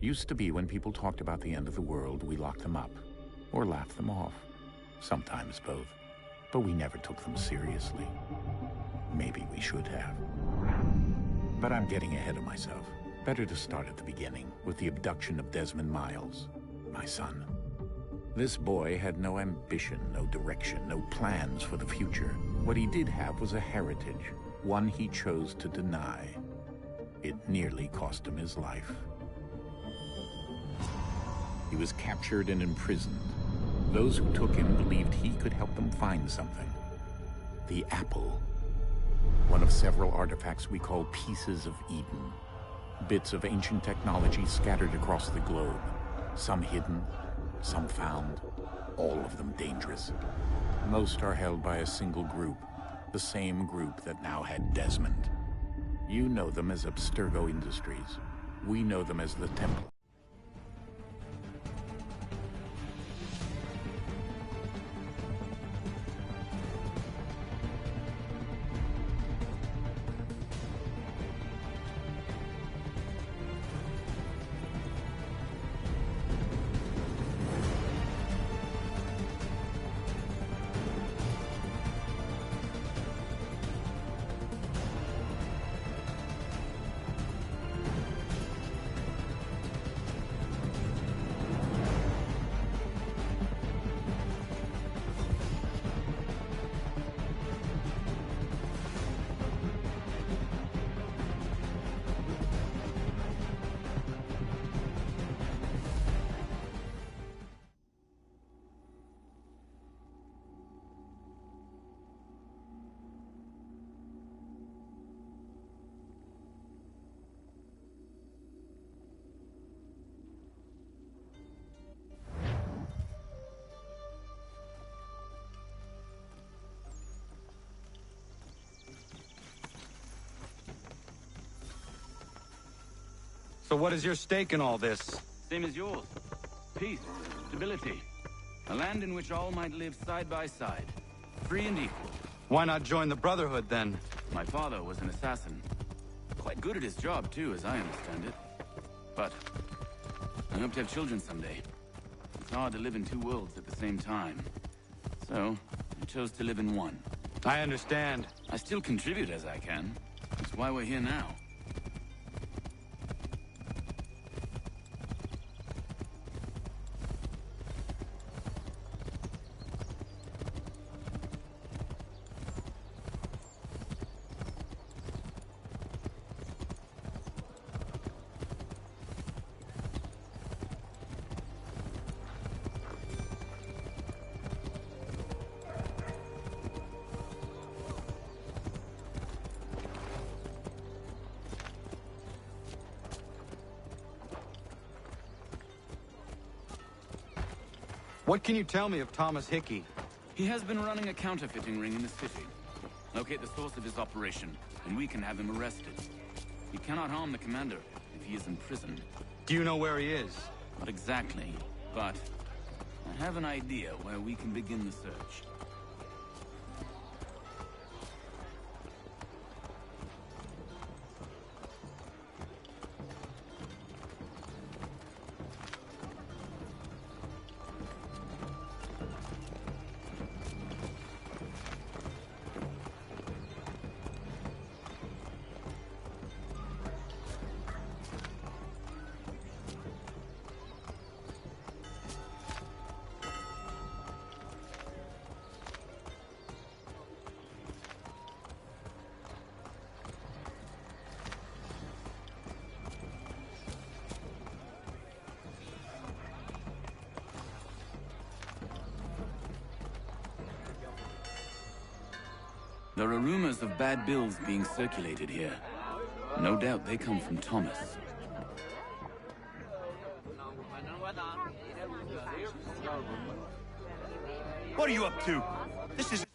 Used to be when people talked about the end of the world, we locked them up. Or laughed them off. Sometimes both. But we never took them seriously. Maybe we should have. But I'm getting ahead of myself. Better to start at the beginning, with the abduction of Desmond Miles, my son. This boy had no ambition, no direction, no plans for the future. What he did have was a heritage, one he chose to deny. It nearly cost him his life. He was captured and imprisoned. Those who took him believed he could help them find something. The apple. One of several artifacts we call pieces of Eden. Bits of ancient technology scattered across the globe. Some hidden, some found, all of them dangerous. Most are held by a single group, the same group that now had Desmond. You know them as Abstergo Industries. We know them as the Temple. So what is your stake in all this? Same as yours. Peace, stability. A land in which all might live side by side. Free and equal. Why not join the Brotherhood, then? My father was an assassin. Quite good at his job, too, as I understand it. But I hope to have children someday. It's hard to live in two worlds at the same time. So, I chose to live in one. I understand. I still contribute as I can. That's why we're here now. What can you tell me of Thomas Hickey? He has been running a counterfeiting ring in the city. Locate the source of his operation, and we can have him arrested. He cannot harm the commander if he is in prison. Do you know where he is? Not exactly, but I have an idea where we can begin the search. There are rumors of bad bills being circulated here. No doubt they come from Thomas. What are you up to? This is...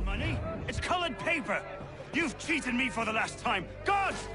Money? It's colored paper! You've cheated me for the last time! Gods!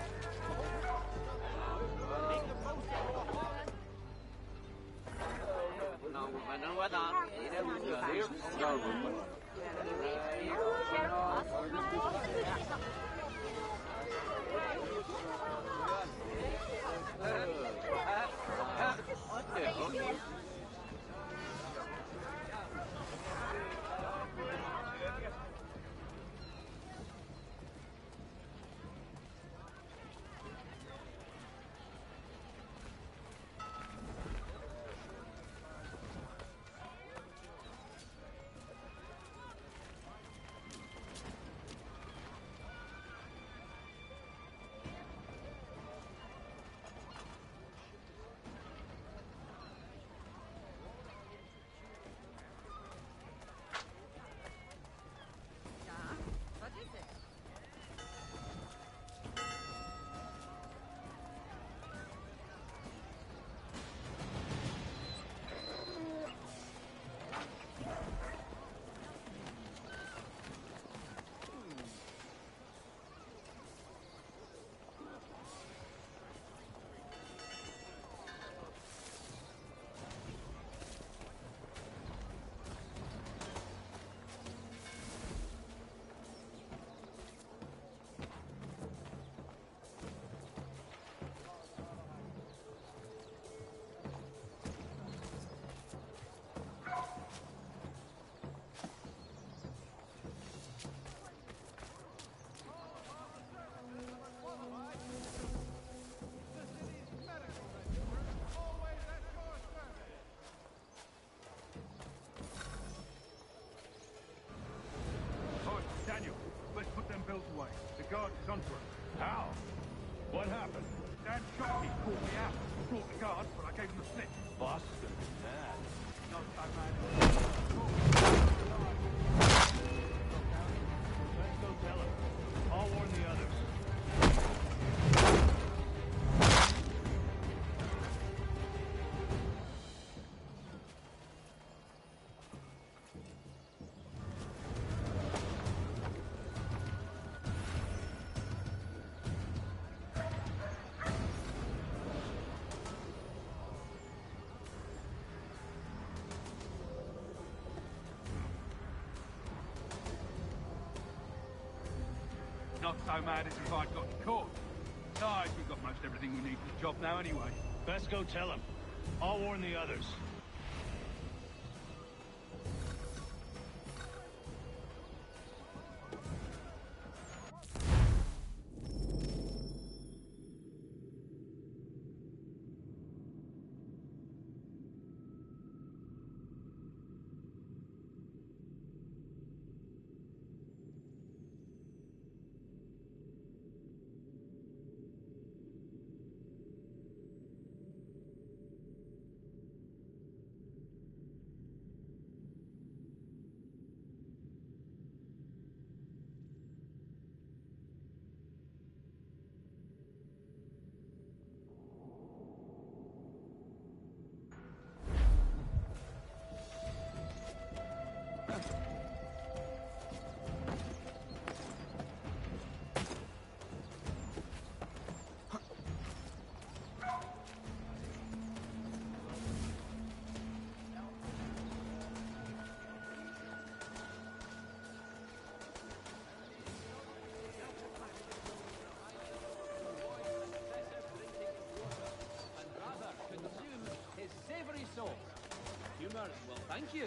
Daniel, let's put them bills away. The guard is onto us. How? What happened? Dan shot me, called me out. Brought the guard, but I gave him the slip. Boston, man. Not so bad. Let's go tell him. I'll warn the others. Not so mad as if I'd got caught. Besides, we've got most everything we need for the job now anyway. Best go tell him. I'll warn the others. Well, thank you.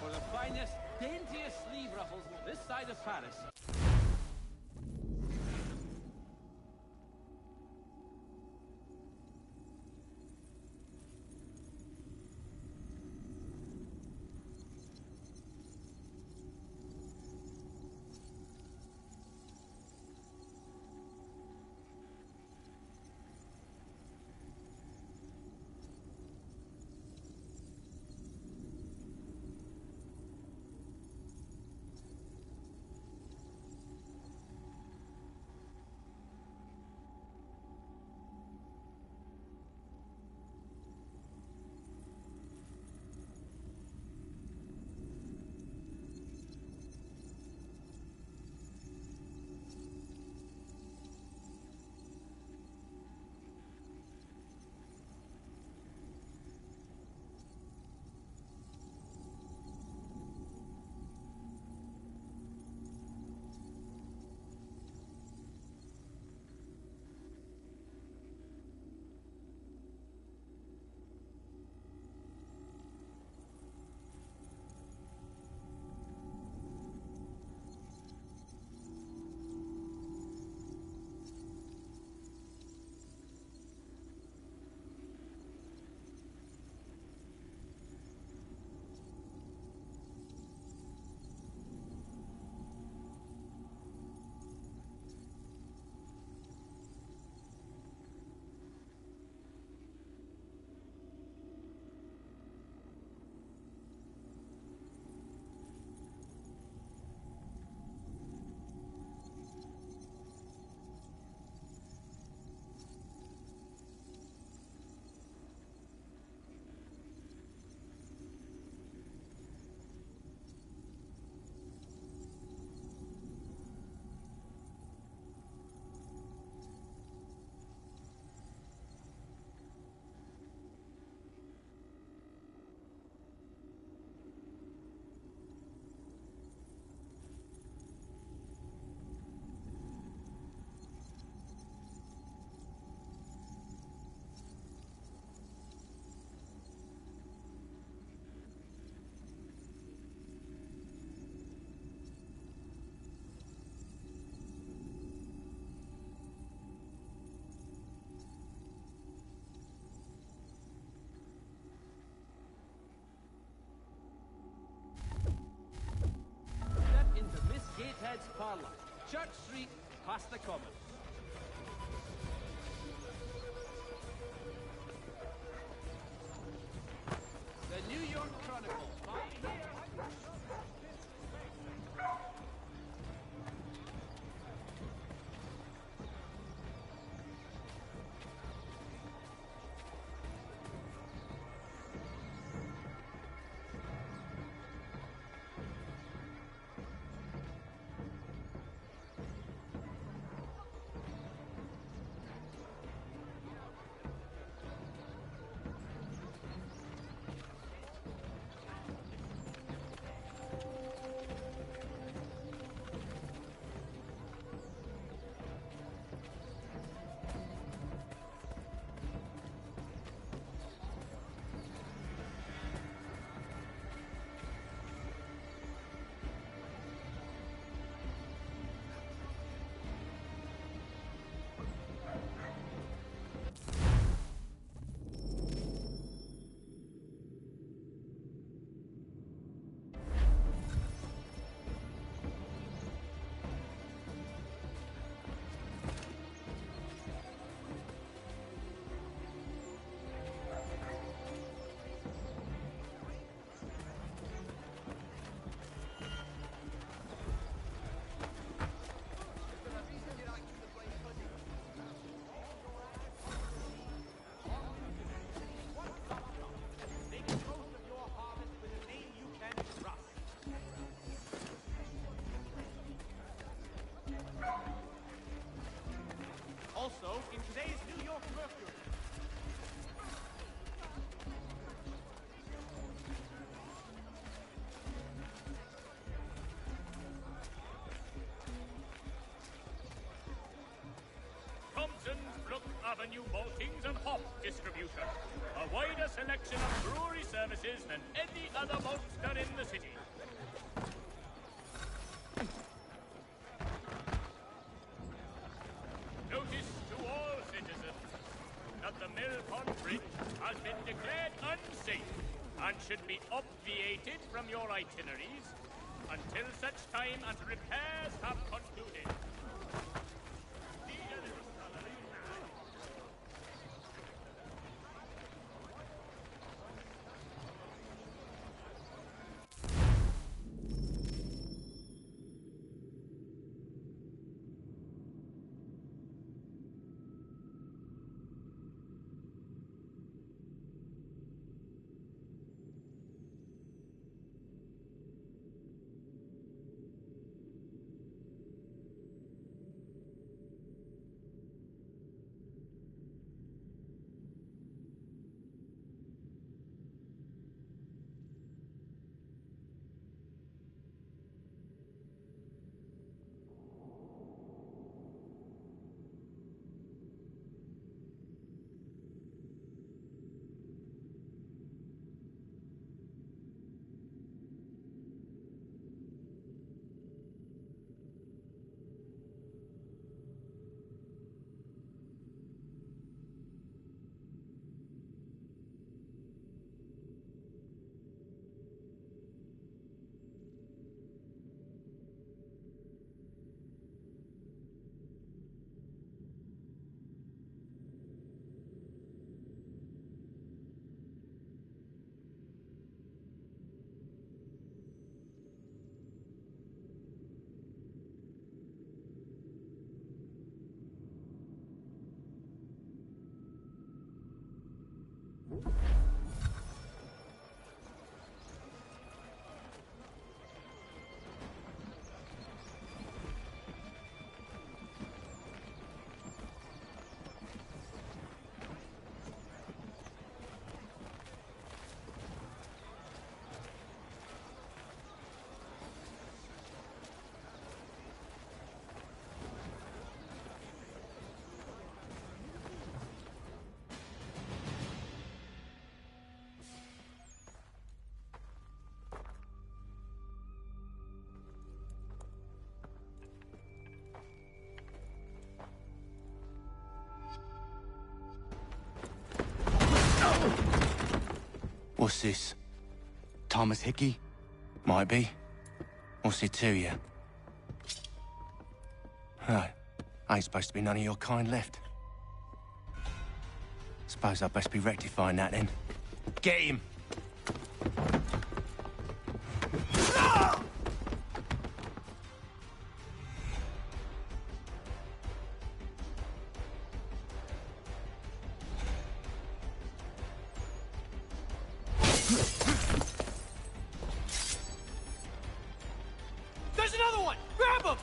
For the finest, daintiest sleeve ruffles this side of Paris. Lads Parlour, Church Street, past the Common. The New York Chronicle. By here. Also, in today's New York Mercury. Thompson's Brook Avenue Maltings and Hop Distribution. A wider selection of brewery services than any other maltster in the city. Notice to all citizens that the Mill Pond Bridge has been declared unsafe and should be obviated from your itineraries until such time as repairs have concluded. What's this? Thomas Hickey? Might be. What's it to you? Ain't supposed to be none of your kind left. Suppose I'd best be rectifying that then. Get him! There's another one! Grab him!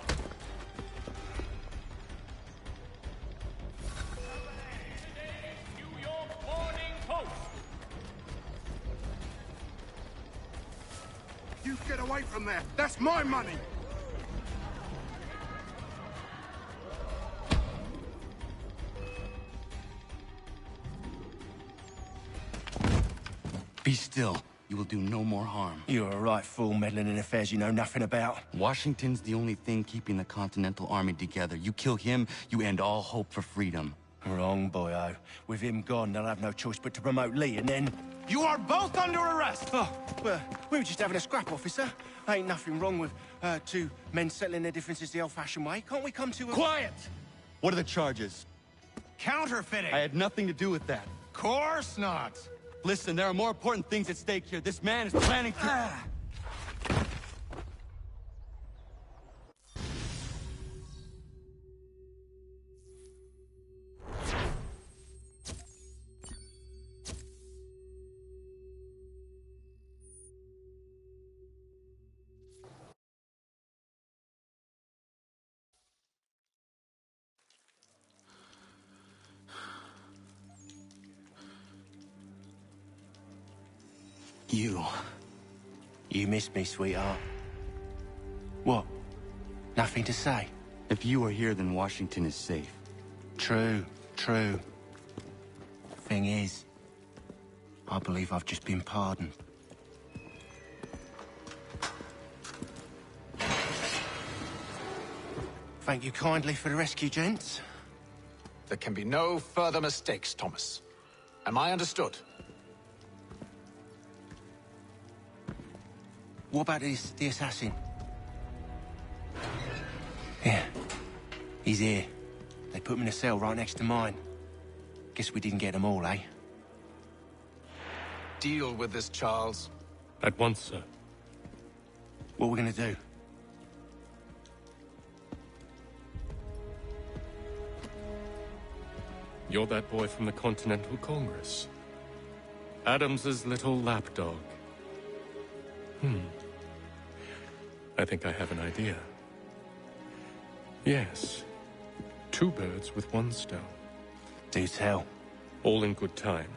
New York Morning Post. You get away from there! That's my money! Be still. You will do no more harm. You're a right fool meddling in affairs you know nothing about. Washington's the only thing keeping the Continental Army together. You kill him, you end all hope for freedom. Wrong, boyo. With him gone, they'll have no choice but to promote Lee, and then... You are both under arrest! Oh, well, we were just having a scrap, officer. Ain't nothing wrong with two men settling their differences the old-fashioned way. Can't we come to a... Quiet! What are the charges? Counterfeiting! I had nothing to do with that. Course not! Listen, there are more important things at stake here. This man is planning to... You missed me, sweetheart. What? Nothing to say? If you are here, then Washington is safe. True, true. Thing is, I believe I've just been pardoned. Thank you kindly for the rescue, gents. There can be no further mistakes, Thomas. Am I understood? What about the assassin? Yeah, he's here. They put him in a cell right next to mine. Guess we didn't get them all, eh? Deal with this, Charles. At once, sir. What are we gonna do? You're that boy from the Continental Congress. Adams's little lapdog. I think I have an idea. Yes. Two birds with one stone. Do tell. All in good time.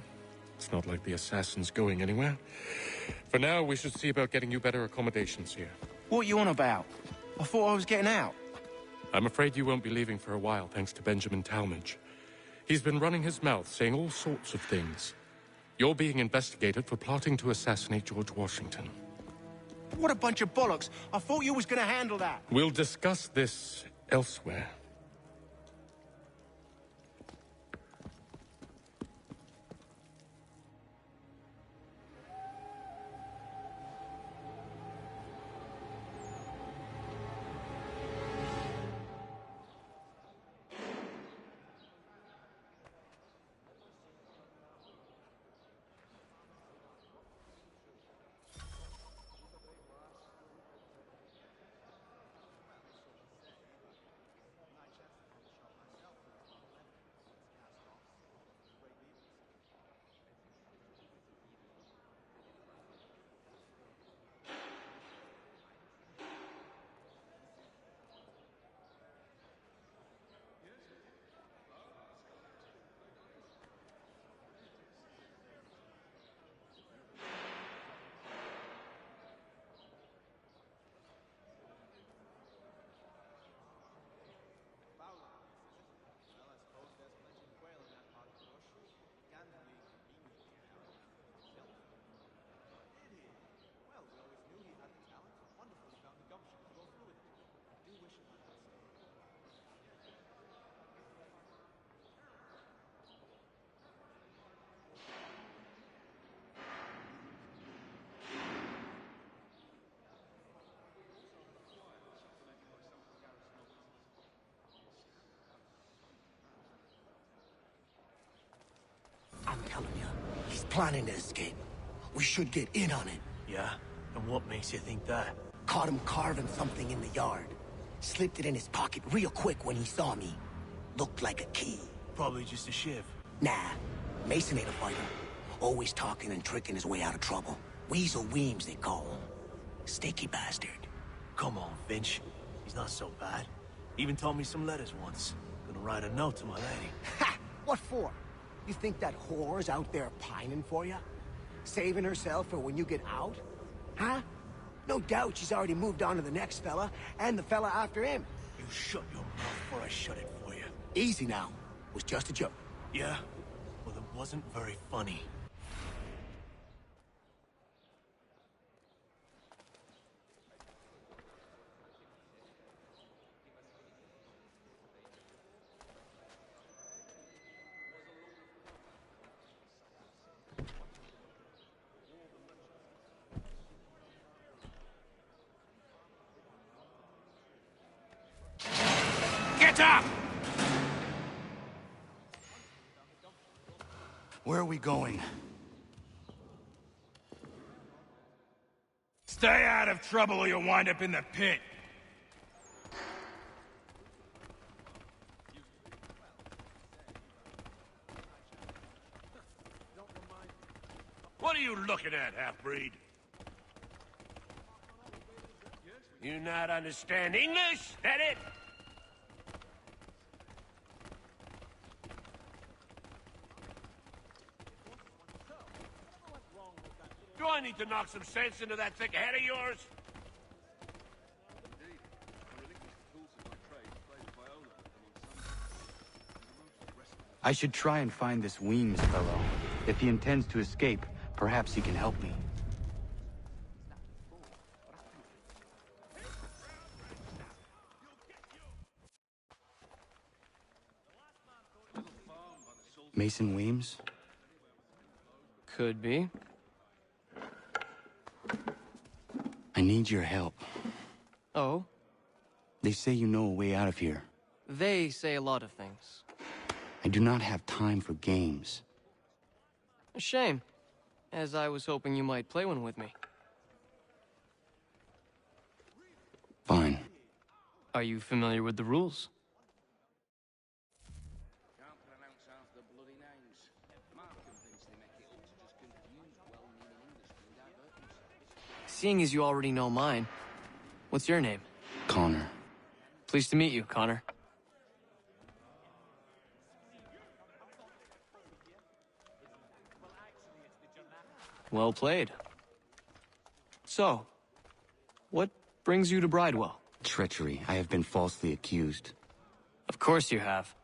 It's not like the assassin's going anywhere. For now, we should see about getting you better accommodations here. What are you on about? I thought I was getting out. I'm afraid you won't be leaving for a while, thanks to Benjamin Talmadge. He's been running his mouth, saying all sorts of things. You're being investigated for plotting to assassinate George Washington. What a bunch of bollocks. I thought you was gonna handle that. We'll discuss this elsewhere. He's planning to escape. We should get in on it. Yeah? And what makes you think that? Caught him carving something in the yard. Slipped it in his pocket real quick when he saw me. Looked like a key. Probably just a shiv. Nah, Mason ain't a fighter. Always talking and tricking his way out of trouble. Weasel Weems, they call him. Sticky bastard. Come on, Finch. He's not so bad. Even told me some letters once. Gonna write a note to my lady. Ha! What for? You think that whore's out there pining for you? Saving herself for when you get out? Huh? No doubt she's already moved on to the next fella, and the fella after him. You shut your mouth before I shut it for you. Easy now. Was just a joke. Yeah? Well, it wasn't very funny. Get up! Where are we going? Stay out of trouble or you'll wind up in the pit. What are you looking at, half-breed? You not understand English? That it? Do I need to knock some sense into that thick head of yours? I should try and find this Weems fellow. If he intends to escape, perhaps he can help me. Mason Weems? Could be. I need your help. Oh? They say you know a way out of here. They say a lot of things. I do not have time for games. A shame, as I was hoping you might play one with me. Fine. Are you familiar with the rules? Seeing as you already know mine, what's your name? Connor. Pleased to meet you, Connor. Well played. So, what brings you to Bridewell? Treachery. I have been falsely accused. Of course you have.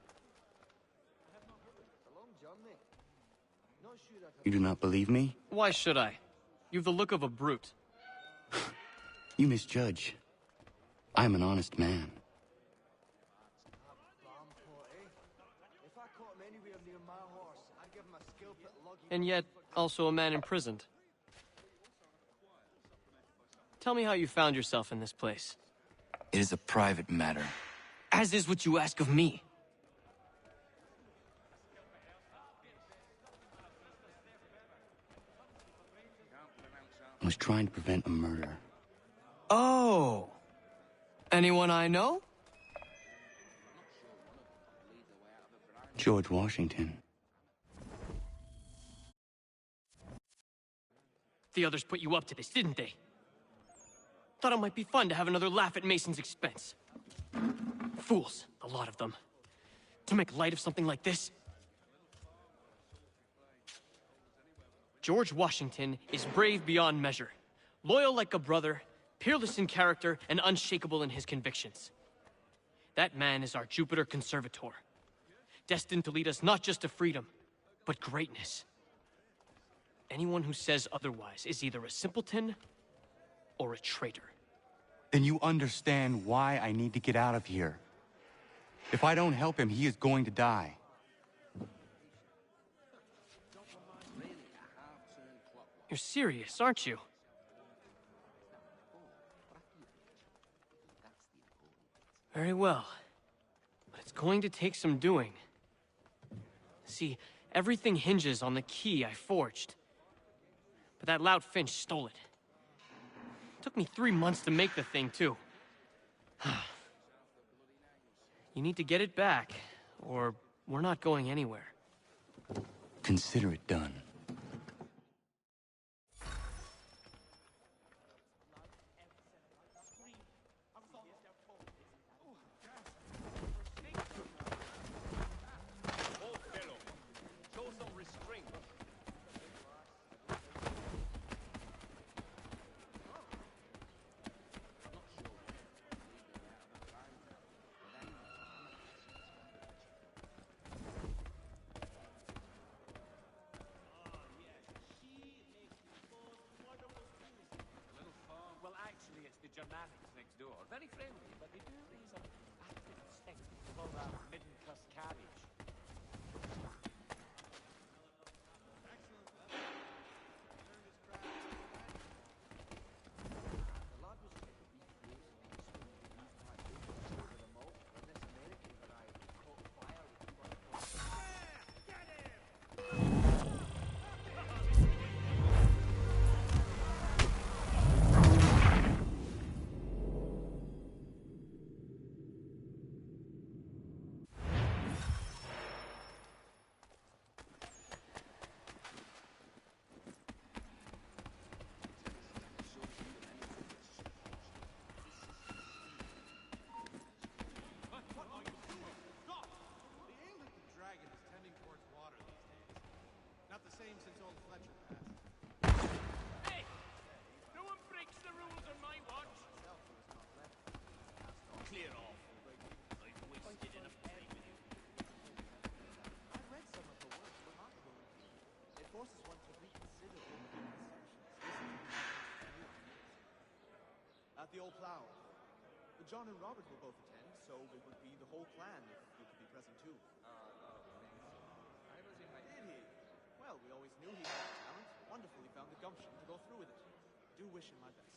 You do not believe me? Why should I? You've the look of a brute. You misjudge. I am an honest man. And yet, also a man imprisoned. Tell me how you found yourself in this place. It is a private matter. As is what you ask of me. I was trying to prevent a murder. Oh! Anyone I know? George Washington. The others put you up to this, didn't they? Thought it might be fun to have another laugh at Mason's expense. Fools, a lot of them. To make light of something like this. George Washington is brave beyond measure, loyal like a brother, peerless in character, and unshakable in his convictions. That man is our Jupiter Conservator, destined to lead us not just to freedom, but greatness. Anyone who says otherwise is either a simpleton or a traitor. Then you understand why I need to get out of here. If I don't help him, he is going to die. You're serious, aren't you? Very well. But it's going to take some doing. See, Everything hinges on the key I forged. But that loud Finch stole it. Took me 3 months to make the thing, too. You need to get it back, or we're not going anywhere. Consider it done. Germanics next door. Very friendly, but they do raise a active stink for middle-class cabbage. Since old Fletcher passed. Hey! No one breaks the rules on my watch! Clear off. I've wasted enough time with you. I've read some of the works, remarkable. It forces one to reconsider all the assumptions. At the old plow. John and Robert will both attend, so it would be the whole clan if you could be present too. Did he? Well, we always knew he had talent. Wonderful he found the gumption to go through with it. Do wish him my best.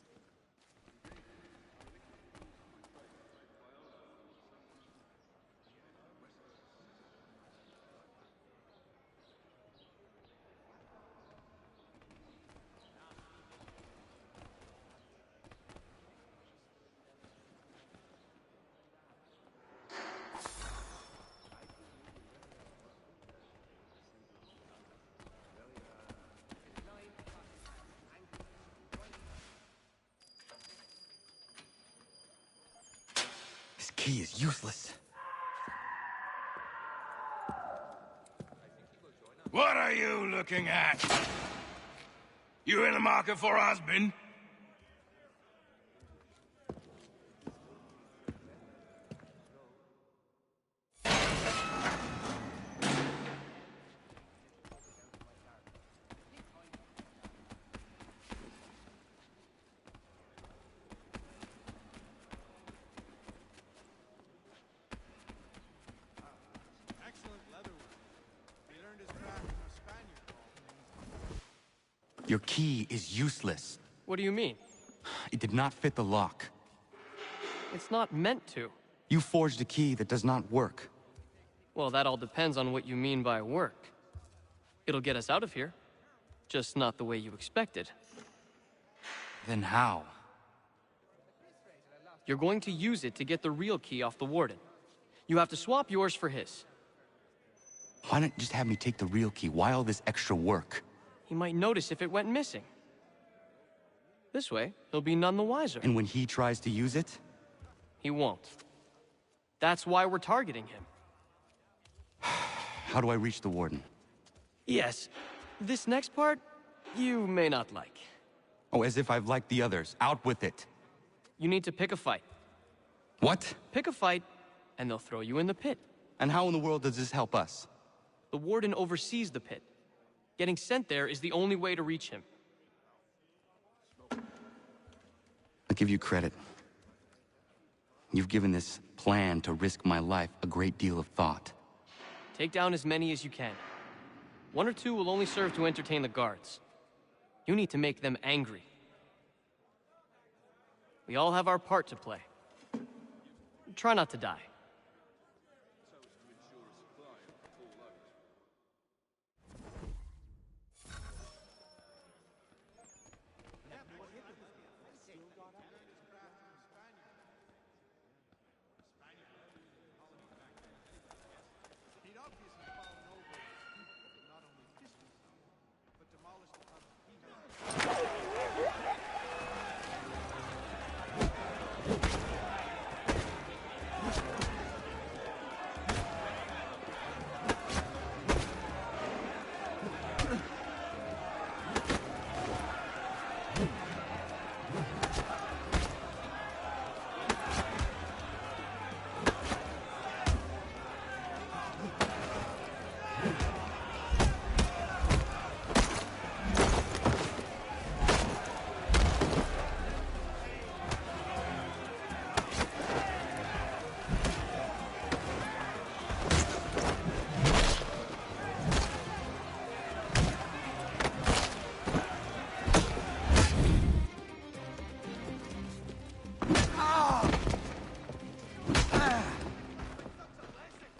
This key is useless. What are you looking at? You in the market for a husband? Your key is useless. What do you mean? It did not fit the lock. It's not meant to. You forged a key that does not work. Well, that all depends on what you mean by work. It'll get us out of here. Just not the way you expected. Then how? You're going to use it to get the real key off the Warden. You have to swap yours for his. Why not just have me take the real key? Why all this extra work? He might notice if it went missing. This way, he'll be none the wiser. And when he tries to use it? He won't. That's why we're targeting him. How do I reach the Warden? Yes. This next part, you may not like. Oh, as if I've liked the others. Out with it. You need to pick a fight. What? Pick a fight, and they'll throw you in the pit. And how in the world does this help us? The Warden oversees the pit. Getting sent there is the only way to reach him. I'll give you credit. You've given this plan to risk my life a great deal of thought. Take down as many as you can. 1 or 2 will only serve to entertain the guards. You need to make them angry. We all have our part to play. Try not to die.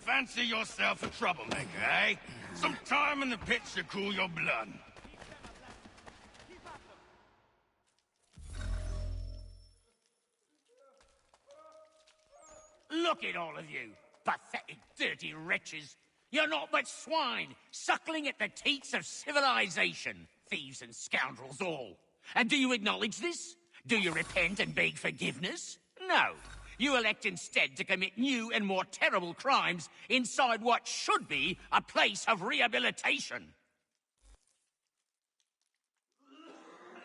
Fancy yourself a troublemaker, eh? Some time in the pits to cool your blood. Look at all of you, pathetic, dirty wretches. You're not but swine, suckling at the teats of civilization. Thieves and scoundrels all. And do you acknowledge this? Do you repent and beg forgiveness? No. You elect instead to commit new and more terrible crimes inside what should be a place of rehabilitation.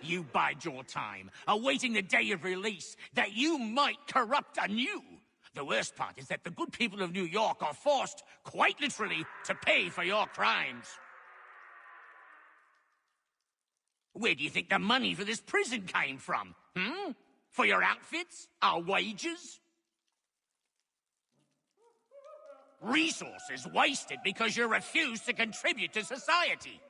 You bide your time, awaiting the day of release, that you might corrupt anew. The worst part is that the good people of New York are forced, quite literally, to pay for your crimes. Where do you think the money for this prison came from? For your outfits? Our wages? Resources wasted because you refuse to contribute to society.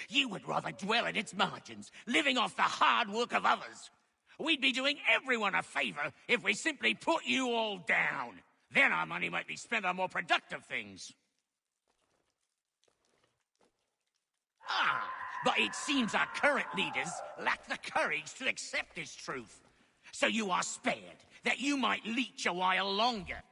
You would rather dwell at its margins, living off the hard work of others. We'd be doing everyone a favor if we simply put you all down. Then our money might be spent on more productive things. But it seems our current leaders lack the courage to accept this truth. So you are spared, that you might leech a while longer.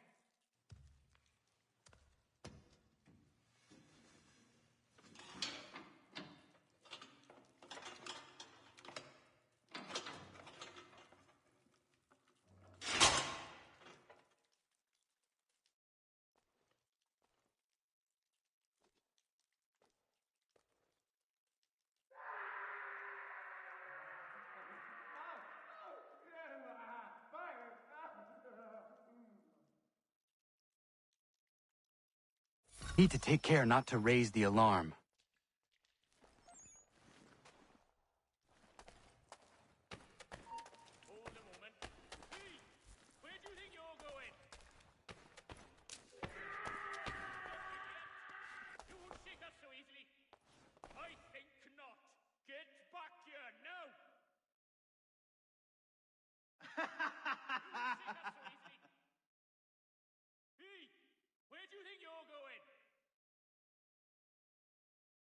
Need to take care not to raise the alarm. Hold a moment. Hey, where do you think you're going? You won't shake us so easily. I think not. Get back here now. You won't shake us so easily. Hey, where do you think you're going?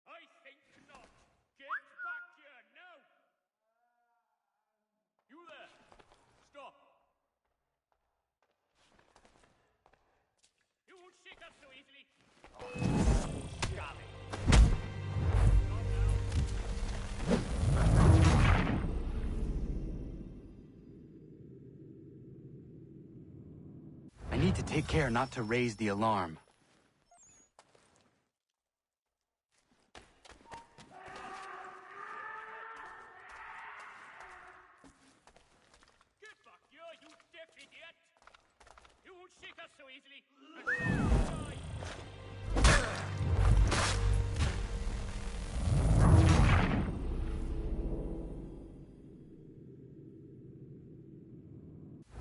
I think not. Get back here now. You there. Stop. You won't shake us so easily. Golly. I need to take care not to raise the alarm. Shake us so easily.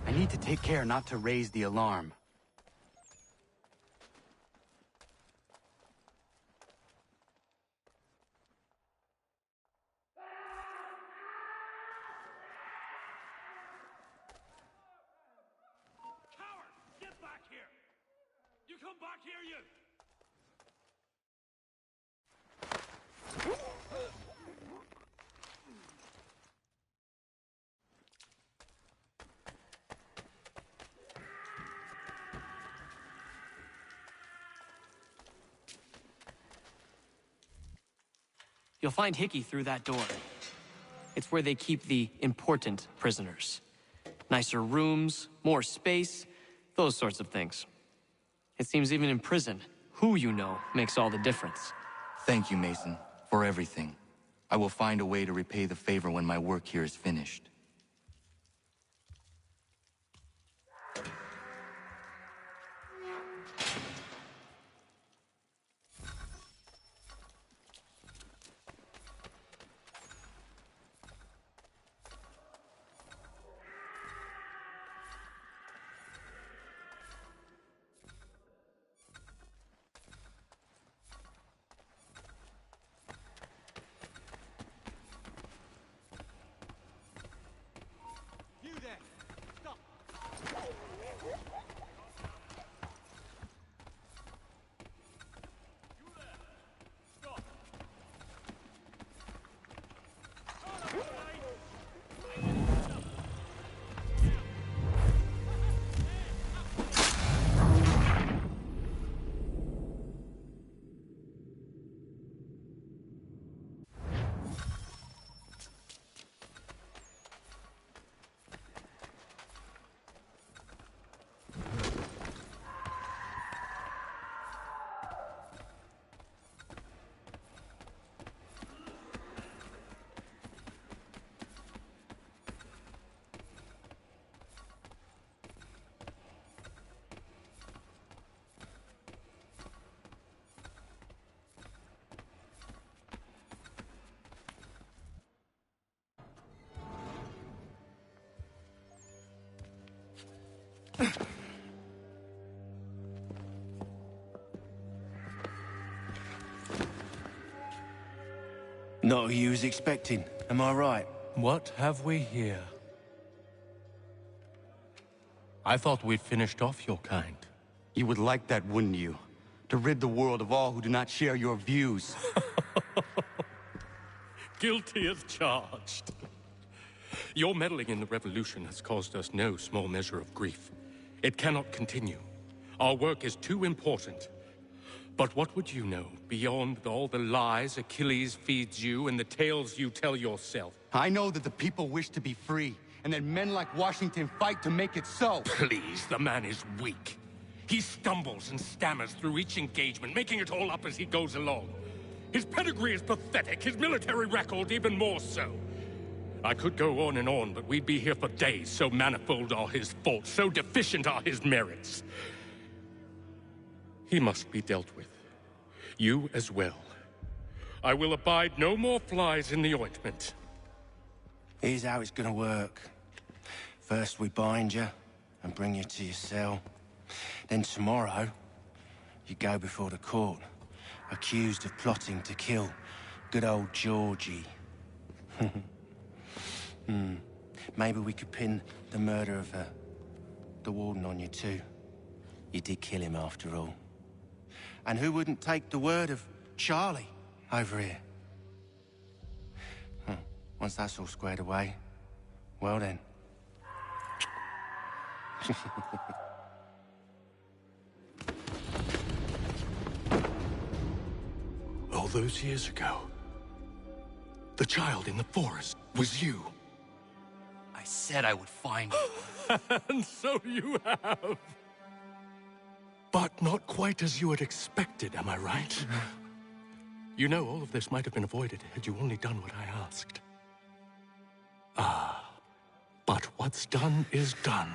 I need to take care not to raise the alarm. You come back here, you! You'll find Hickey through that door. It's where they keep the important prisoners. Nicer rooms, more space, those sorts of things. It seems even in prison, who you know makes all the difference. Thank you, Mason, for everything. I will find a way to repay the favor when my work here is finished. Not who you was expecting, am I right? What have we here? I thought we'd finished off your kind. You would like that, wouldn't you? To rid the world of all who do not share your views. Guilty as charged. Your meddling in the revolution has caused us no small measure of grief. It cannot continue. Our work is too important. But what would you know beyond all the lies Achilles feeds you and the tales you tell yourself? I know that the people wish to be free, and that men like Washington fight to make it so. Please, the man is weak. He stumbles and stammers through each engagement, making it all up as he goes along. His pedigree is pathetic, his military record even more so. I could go on and on, but we'd be here for days, so manifold are his faults, so deficient are his merits. He must be dealt with. You as well. I will abide no more flies in the ointment. Here's how it's gonna work. First we bind you and bring you to your cell. Then tomorrow, you go before the court, accused of plotting to kill good old Georgie. Maybe we could pin the murder of the warden on you too. You did kill him after all. And who wouldn't take the word of Charlie over here? Once that's all squared away, well then. All those years ago, the child in the forest was you. I said I would find you. And so you have. But not quite as you had expected, am I right? You know, all of this might have been avoided had you only done what I asked. Ah, but what's done is done.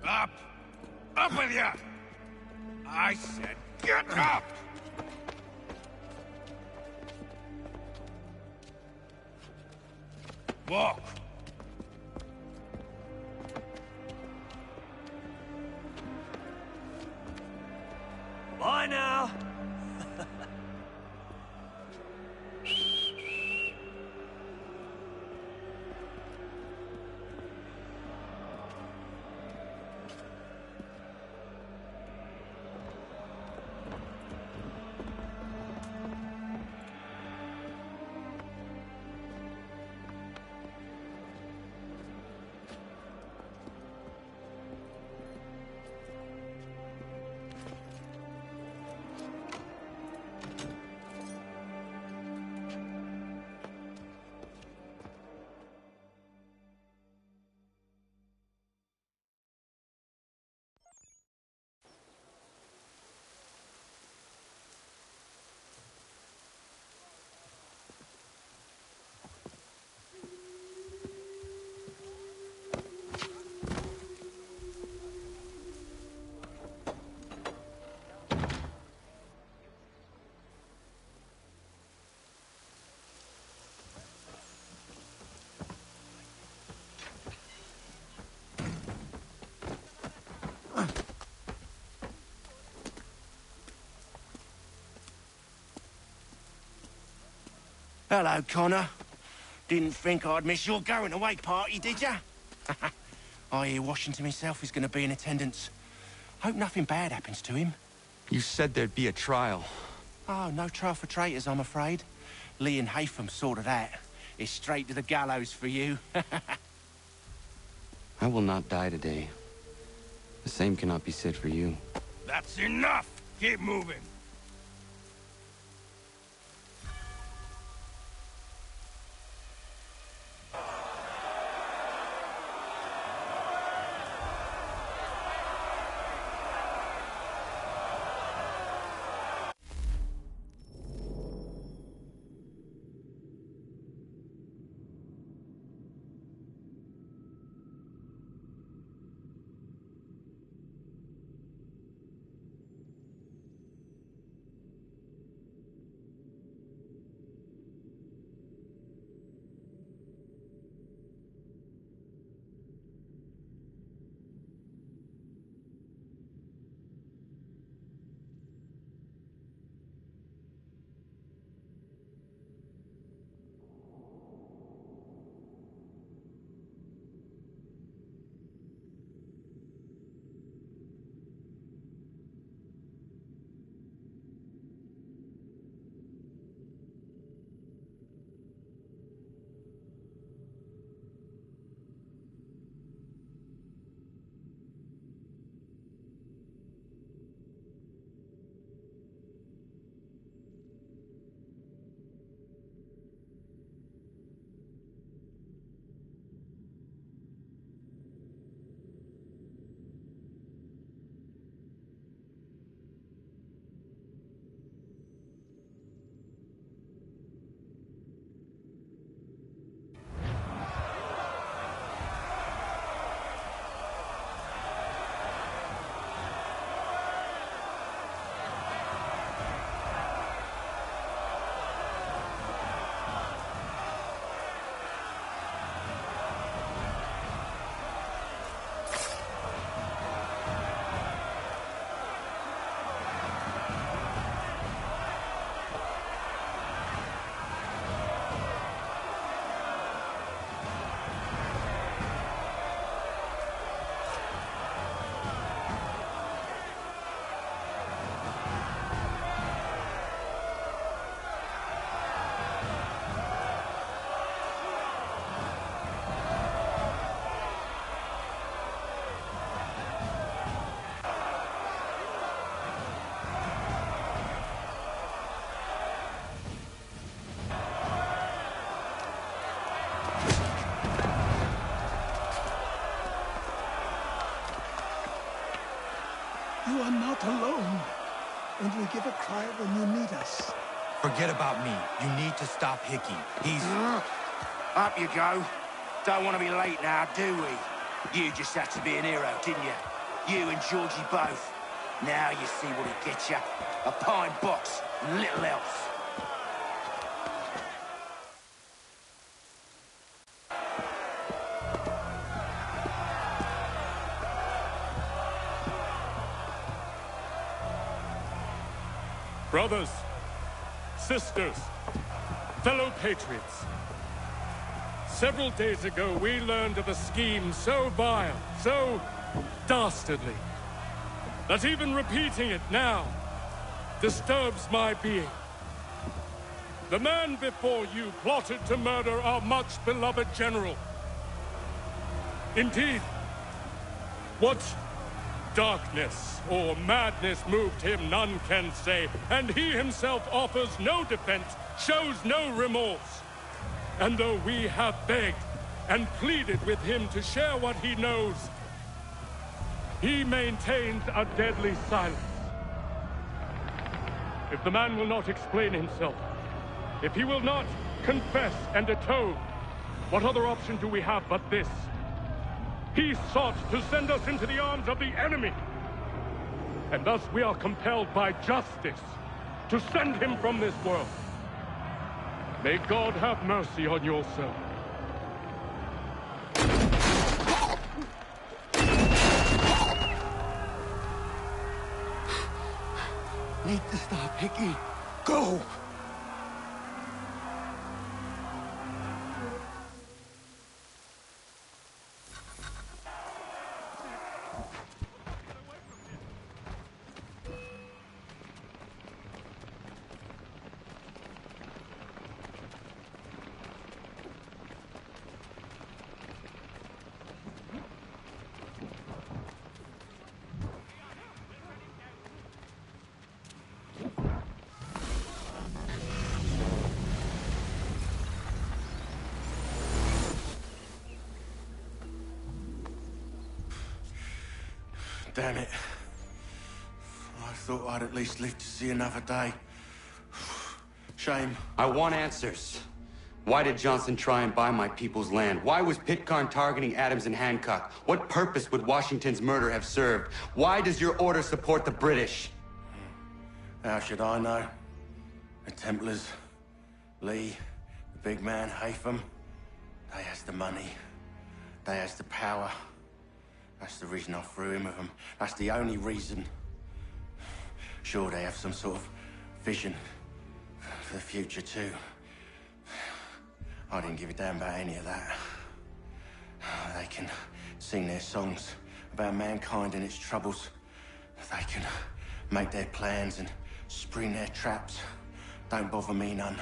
Up! Up with you! I said get up! Walk! Bye now! Hello, Connor. Didn't think I'd miss your going-away party, did ya? I hear Washington himself is going to be in attendance. Hope nothing bad happens to him. You said there'd be a trial. Oh, no trial for traitors, I'm afraid. Lee and Haytham sorted that. It's straight to the gallows for you. I will not die today. The same cannot be said for you. That's enough! Keep moving! You are not alone. And we give a cry when you need us. Forget about me. You need to stop Hickey. He's... Up you go. Don't want to be late now, do we? You just had to be an hero, didn't you? You and Georgie both. Now you see what he gets you. A pine box and little else. Brothers, sisters, fellow patriots. Several days ago, we learned of a scheme so vile, so dastardly, that even repeating it now disturbs my being. The man before you plotted to murder our much-beloved general. Indeed, what darkness or madness moved him, none can say, and he himself offers no defense, shows no remorse. And though we have begged and pleaded with him to share what he knows, he maintains a deadly silence. If the man will not explain himself, if he will not confess and atone, what other option do we have but this? He sought to send us into the arms of the enemy. And thus we are compelled by justice to send him from this world. May God have mercy on your soul. Need to stop, Hickey. Go! Damn it. I thought I'd at least live to see another day. Shame. I want answers. Why did Johnson try and buy my people's land? Why was Pitcairn targeting Adams and Hancock? What purpose would Washington's murder have served? Why does your order support the British? How should I know? The Templars, Lee, the big man, Haytham, they has the money. They has the power. That's the reason I threw in with them. That's the only reason. Sure, they have some sort of vision for the future, too. I didn't give a damn about any of that. They can sing their songs about mankind and its troubles. They can make their plans and spring their traps. Don't bother me none.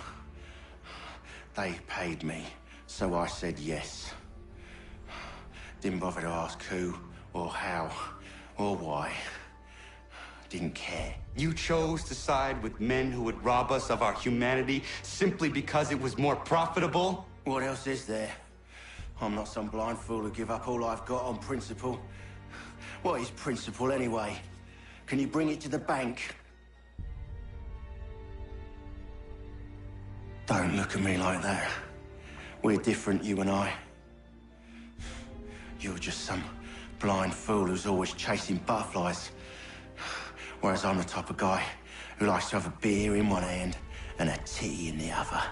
They paid me, so I said yes. Didn't bother to ask who, or how, or why. Didn't care. You chose to side with men who would rob us of our humanity simply because it was more profitable? What else is there? I'm not some blind fool who give up all I've got on principle. What is principle, anyway? Can you bring it to the bank? Don't look at me like that. We're different, you and I. You're just some blind fool who's always chasing butterflies. Whereas I'm the type of guy who likes to have a beer in one hand and a tea in the other.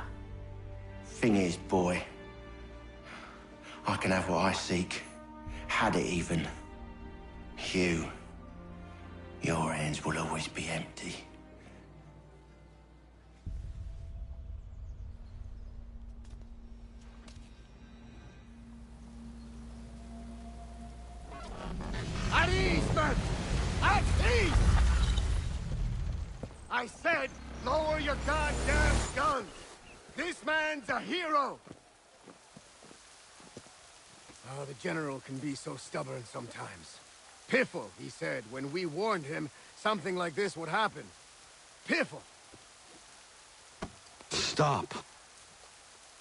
Thing is, boy, I can have what I seek. Had it even. Your hands will always be empty. At ease, men! At ease! I said, lower your goddamn guns! This man's a hero! Oh, the General can be so stubborn sometimes. Piffle, he said, when we warned him something like this would happen. Piffle! Stop.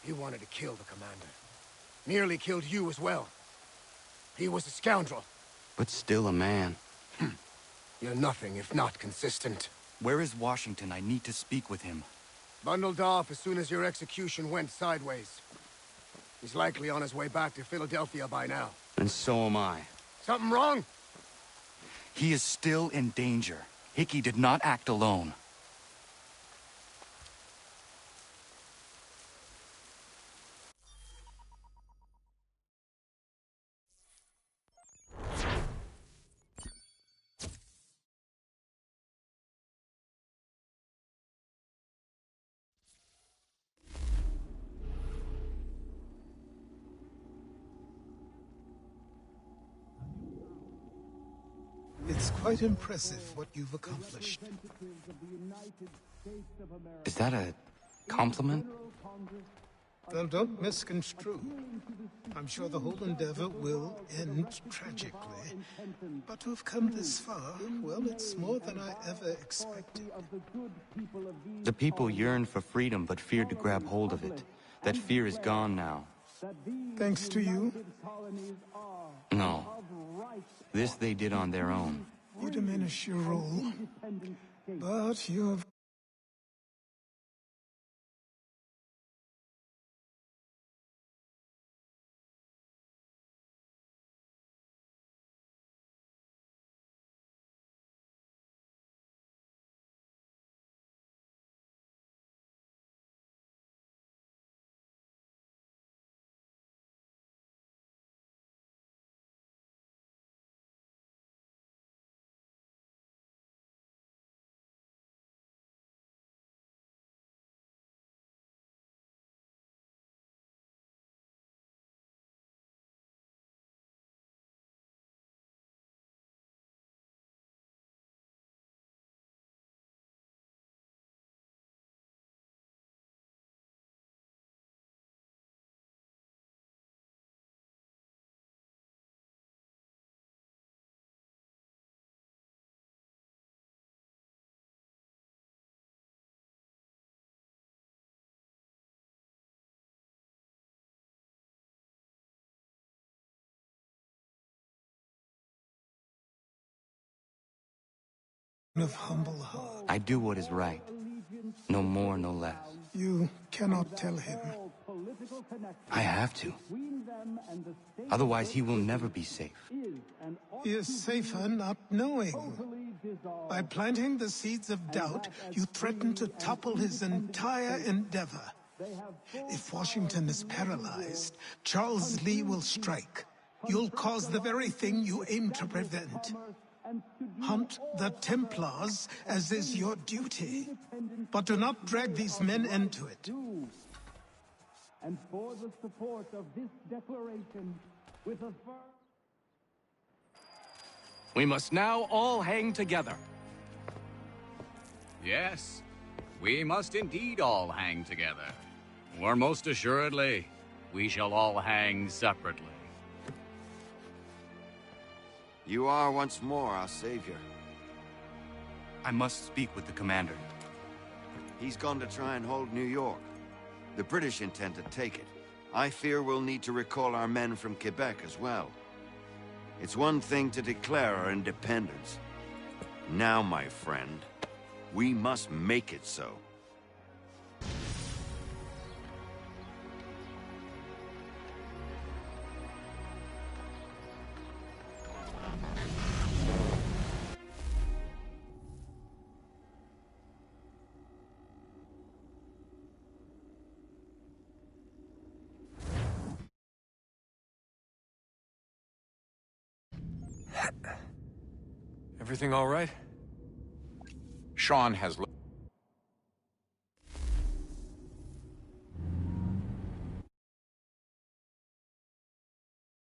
He wanted to kill the commander. Nearly killed you as well. He was a scoundrel. But still a man. You're nothing if not consistent. Where is Washington? I need to speak with him. Bundled off as soon as your execution went sideways. He's likely on his way back to Philadelphia by now. And so am I. Something wrong? He is still in danger. Hickey did not act alone. It's quite impressive what you've accomplished. Is that a compliment? Well, don't misconstrue. I'm sure the whole endeavor will end tragically. But to have come this far, well, it's more than I ever expected. The people yearned for freedom but feared to grab hold of it. That fear is gone now. Thanks to you? No. This they did on their own. You diminish your role, but you've of humble heart. I do what is right. No more, no less. You cannot tell him. I have to. Otherwise, he will never be safe. He is safer not knowing. By planting the seeds of doubt, you threaten to topple his entire endeavor. If Washington is paralyzed, Charles Lee will strike. You'll cause the very thing you aim to prevent. Hunt the Templars, as is your duty. But do not drag these men into it. And for the support of this declaration, with a firm... We must now all hang together. Yes, we must indeed all hang together. Or most assuredly, we shall all hang separately. You are once more our savior. I must speak with the commander. He's gone to try and hold New York. The British intend to take it. I fear we'll need to recall our men from Quebec as well. It's one thing to declare our independence. Now, my friend, we must make it so. Everything all right? Sean has